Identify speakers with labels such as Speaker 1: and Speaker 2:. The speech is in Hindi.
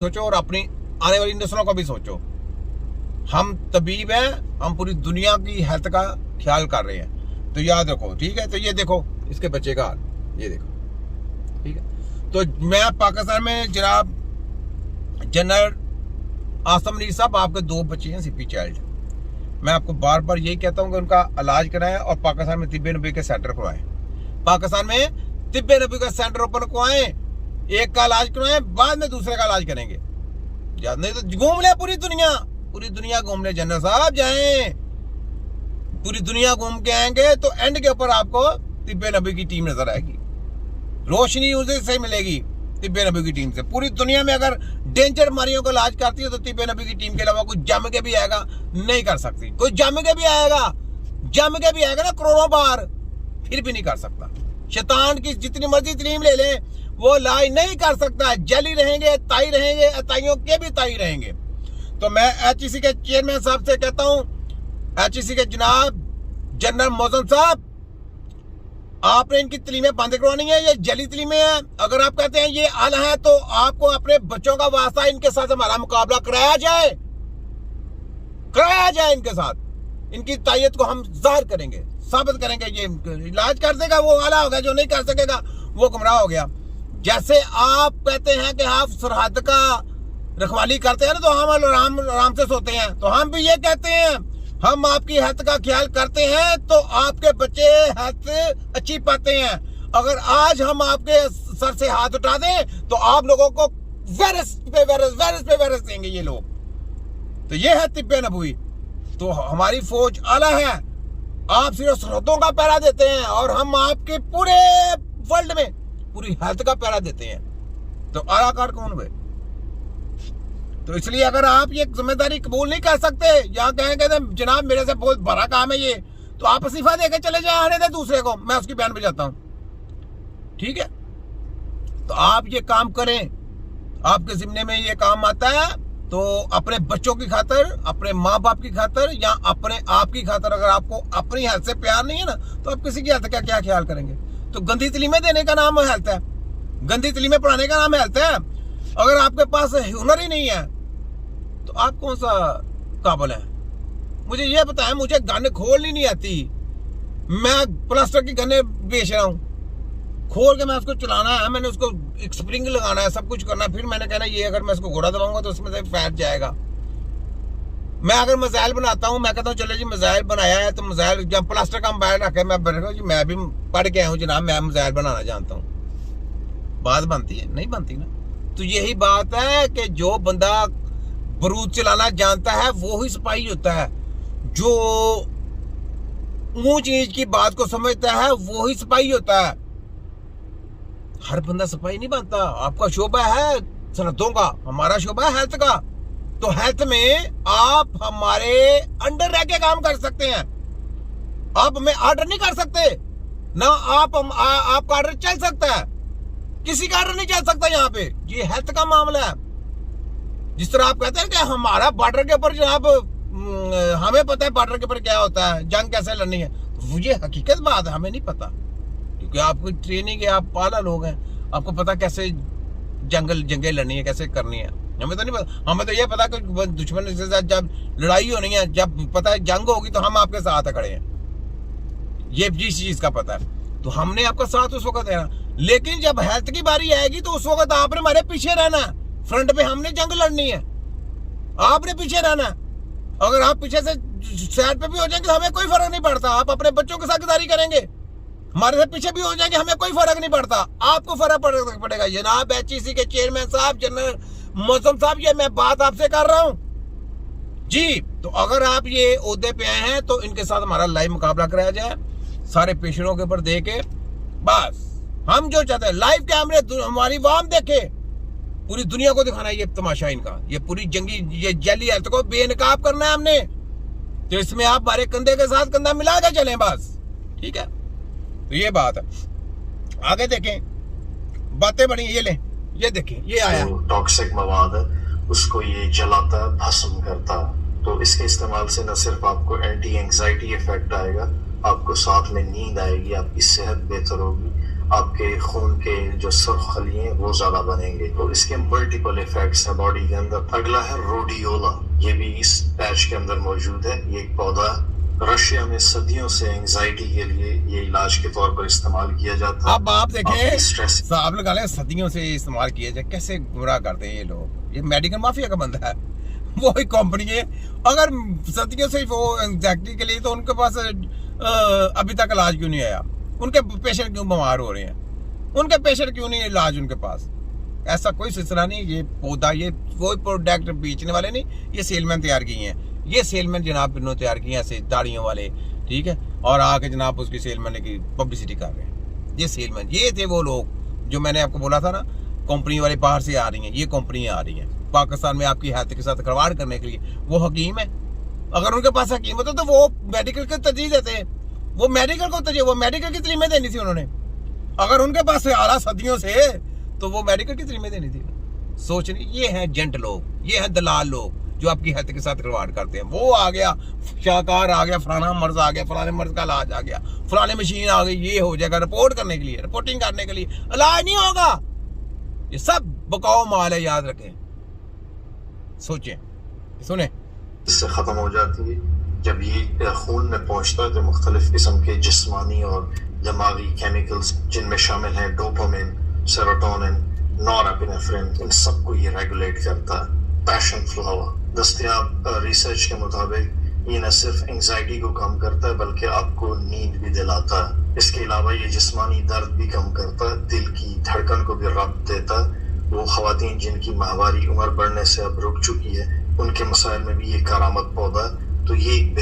Speaker 1: सोचो और अपनी आने वाली नस्लों का भी सोचो। हम तबीब हैं, हम पूरी दुनिया की हेल्थ का ख्याल कर रहे हैं, तो याद रखो, ठीक है। तो ये देखो इसके बच्चे का हाल, ये देखो, ठीक है। तो मैं पाकिस्तान में जनाब जनरल आसम मीर साहब, आपके 2 बच्चे हैं सीपी चाइल्ड। मैं आपको बार बार यही कहता हूँ कि उनका इलाज कराएं और पाकिस्तान में तिब्बे नबी के सेंटर खुलवाएं। पाकिस्तान में तिब्बे नबी का सेंटर ओपन करवाएं, एक का इलाज करवाएं, बाद में दूसरे का इलाज करेंगे। याद नहीं तो घूम ले पूरी दुनिया घूम ले जनरल साहब, जाएं पूरी दुनिया घूम के आएंगे तो एंड के ऊपर आपको तिब्बे नबी की टीम नजर आएगी। रोशनी उसे से मिलेगी तिब्बे नबी की टीम से। पूरी दुनिया में अगर डेंजर बीमारियों का इलाज करती है तो तिब्बे नबी की टीम के अलावा कोई जम के भी आएगा नहीं कर सकती। कोई जम के भी आएगा ना करोड़ों बार, फिर भी नहीं कर सकता। शैतान की जितनी मर्जी तलीम ले ले, वो इलाज नहीं कर सकता। जली रहेंगे, ताई रहेंगे, ताइयों के भी ताई रहेंगे। तो मैं HEC के चेयरमैन साहब से कहता हूं, HEC के जनाब जनरल मोहसिन साहब, आपने इनकी तलीमें बंद करवानी है। ये जली तलीमें हैं। अगर आप कहते हैं ये आला है तो आपको अपने बच्चों का वास्ता इनके साथ हमारा मुकाबला कराया जाए इनके साथ। इनकी तायत को हम जाहिर करेंगे, साबित करेंगे। ये इलाज कर देगा वो आला होगा, जो नहीं कर सकेगा वो गुमराह हो गया। जैसे आप कहते हैं कि आप सरहद का रखवाली करते हैं ना, तो हम आराम से सोते हैं, तो हम भी ये कहते हैं हम आपकी हेल्थ का ख्याल करते हैं तो आपके बच्चे हेल्थ अच्छी पाते हैं। अगर आज हम आपके सर से हाथ उठा दें तो आप लोगों को वायरस पे वायरस देंगे ये लोग। तो ये है तिब्बे नबवी। तो हमारी फौज आला है, आप सिर्फ सरहदों का पहरा देते हैं और हम आपके पूरे वर्ल्ड में पूरी हेल्थ का पहरा देते हैं। तो आलाकार कौन हुए? तो इसलिए अगर आप ये जिम्मेदारी कबूल नहीं कर सकते या कहेंगे जनाब मेरे से बहुत बड़ा काम है ये, तो आप इस्तीफा देके चले जाए, आने दे दूसरे को, मैं उसकी बयान बजाता हूं, ठीक है। तो आप ये काम करें, आपके जिम्मे में ये काम आता है, तो अपने बच्चों की खातर, अपने माँ बाप की खातर या अपने आप की खातर, अगर आपको अपनी हेल्थ से प्यार नहीं है ना, तो आप किसी की हेल्थ का क्या ख्याल करेंगे? तो गंदी तलीमें देने का नाम हेल्थ है, गंदी तलीमें पढ़ाने का नाम हेल्थ है। अगर आपके पास हुनर ही नहीं है तो आप कौन सा काबिल है? मुझे ये बताएं, मुझे गन खोलनी नहीं आती, मैं प्लास्टर की गन्ने बेच रहा हूँ, खोल के मैं उसको चलाना है, मैंने उसको एक स्प्रिंग लगाना है, सब कुछ करना है, फिर मैंने कहना ये अगर मैं इसको घोड़ा दबाऊंगा तो उसमें से फैट जाएगा। मैं अगर मिसाइल बनाता हूँ, मैं कहता हूँ चलो जी मिसाइल बनाया है, तो मिसाइल जब प्लास्टर का मोबाइल रखे, मैं भी पढ़ के आया हूँ जनाब, मैं मिसाइल बनाना जानता हूँ। बात बनती है? नहीं बनती ना। तो यही बात है कि जो बंदा बारूद चलाना जानता है वो ही सिपाही होता है, जो ऊंच नीच की बात को समझता है वो ही सिपाही होता है। हर बंदा सिपाही नहीं बनता। आपका शोबा है सरहदों का, हमारा शोबा है हेल्थ का। तो हेल्थ में आप हमारे अंडर रह के काम कर सकते हैं, आप हमें ऑर्डर नहीं कर सकते ना, आपका ऑर्डर चल सकता है, किसी का ऑर्डर नहीं चल सकता यहाँ पे। ये हेल्थ का मामला है। जिस तरह आप कहते हैं कि हमारा बॉर्डर के ऊपर जनाब हमें पता है बॉर्डर के ऊपर क्या होता है, जंग कैसे लड़नी है, ये हकीकत बात है, हमें नहीं पता, क्योंकि आपकी ट्रेनिंग है, आप पाला लोग हैं, आपको पता कैसे जंगें लड़नी है, कैसे करनी है। हमें तो नहीं पता, हमें तो ये पता कि दुश्मन के साथ जब लड़ाई होनी है, जब पता है जंग होगी तो हम आपके साथ खड़े हैं, ये जिस चीज का पता है, तो हमने आपका साथ उस वक्त देना। लेकिन जब हेल्थ की बारी आएगी तो उस वक्त आपने हमारे पीछे रहना है, फ्रंट पे हमने जंग लड़नी है, आपने पीछे रहना है। अगर आप पीछे से साइड पे भी हो जाएंगे तो हमें कोई फर्क नहीं पड़ता, आप अपने बच्चों के साथ गद्दारी करेंगे, हमारे से पीछे भी हो जाएंगे, हमें कोई फर्क नहीं पड़ता, आपको फर्क पड़ेगा। जनाब HEC के चेयरमैन साहब, जनरल मोहसिन साहब, ये मैं बात आपसे कर रहा हूं जी। तो अगर आप ये ओहदे पे आए हैं तो इनके साथ हमारा लाइव मुकाबला कराया जाए, सारे पेशेंटों के ऊपर दे के, बस हम जो चाहते हैं लाइव कैमरे हमारी वाम देखे, पूरी दुनिया को दिखाना है ये तमाशा इनका, ये पूरी जंगी, ये जैली हेल्थ को बेनकाब करना है हमने। तो इसमें आप हमारे कंधे के साथ कंधा मिला के चलें बस, ठीक है। तो ये बात है, आगे देखें, बातें बड़ी, ये लें, ये देखें, ये आया
Speaker 2: टॉक्सिक मवाद है, उसको ये जलाता है, भस्म करता है। तो इसके इस्तेमाल से न सिर्फ आपको एंटी एंग्जाइटी इफेक्ट आएगा, आपको साथ में नींद आएगी, आपकी सेहत बेहतर होगी, आपके खून के जो सुर्ख खली हैं वो ज्यादा बनेंगे। तो इसके मल्टीपल इफेक्ट्स है बॉडी के अंदर। अगला है रोडियोला, ये भी इस पैच के अंदर मौजूद है। ये एक पौधा रशिया में सदियों से एंजाइटी के लिए ये इलाज के तौर पर इस्तेमाल किया जाता है।
Speaker 1: अब आप देखें,
Speaker 2: स्ट्रेस
Speaker 1: आप लोग सदियों से इस्तेमाल किया जाए, कैसे गुमराह करते हैं ये लोग। ये मेडिकल माफिया का बंदा है, वो ही कंपनी है। अगर सदियों से वो एंजाइटी के लिए, तो उनके पास अभी तक इलाज क्यों नहीं आया? उनके पेशेंट क्यों बीमार हो रहे हैं? उनके पेशेंट क्यों नहीं इलाज उनके पास? ऐसा कोई सिलसिला नहीं। ये पौधा, ये कोई प्रोडक्ट बेचने वाले नहीं, ये सेलमैन तैयार किए हैं। ये सेलमैन जनाब इन्होंने तैयार किए ऐसे दाढ़ियों वाले, ठीक है, और आके जनाब उसकी सेलमैन की पब्लिसिटी कर रहे हैं। ये सेलमैन, ये थे वो लोग जो मैंने आपको बोला था ना, कंपनी वाले बाहर से आ रही हैं, ये कंपनियां आ रही हैं पाकिस्तान में आपकी हेल्थ के साथ खिलवाड़ करने के लिए। वो हकीम है, अगर उनके पास हकीम होता तो वो मेडिकल को तरजीह देते हैं। वो मेडिकल को तरजीह, वो मेडिकल की तलीमें देनी थी उन्होंने। अगर उनके पास आ रहा सदियों से, तो वो मेडिकल की तलीमें देनी थी। सोच नहीं, ये हैं जेंट लोग, ये हैं दलाल लोग जो आपकी हेल्थ के साथ खिलवाड़ करते हैं। वो आ गया, शाहकार आ गया, फलाना मर्ज आ गया, फलाने मर्ज का इलाज आ गया, फलाने मशीन आ गई, ये हो जाएगा रिपोर्ट करने के लिए, रिपोर्टिंग करने के लिए। इलाज नहीं होगा, ये सब बकाऊ माल है, याद रखें। सोचें, सुने,
Speaker 2: इससे खत्म हो जाती है। जब ये खून में पहुंचता है तो मुख्तलिफ किस्म के जिस्मानी और दिमागी केमिकल्स, जिनमें शामिल हैं डोपामिन, सेरोटोनिन, नॉरएपिनेफ्रिन, इन सबको ये रेगुलेट करता है। पैशन फ्लावर दस्तयाब रिसर्च के मुताबिक ये न सिर्फ एंजाइटी को कम करता है बल्कि आपको नींद भी दिलाता है। इसके अलावा ये जिस्मानी दर्द भी कम करता है, दिल की धड़कन को भी रब्त देता है। वो खवातीन जिनकी माहवारी उम्र बढ़ने से अब रुक चुकी है, उनके मसाइल में भी ये करामत पौधा है। तो ये एक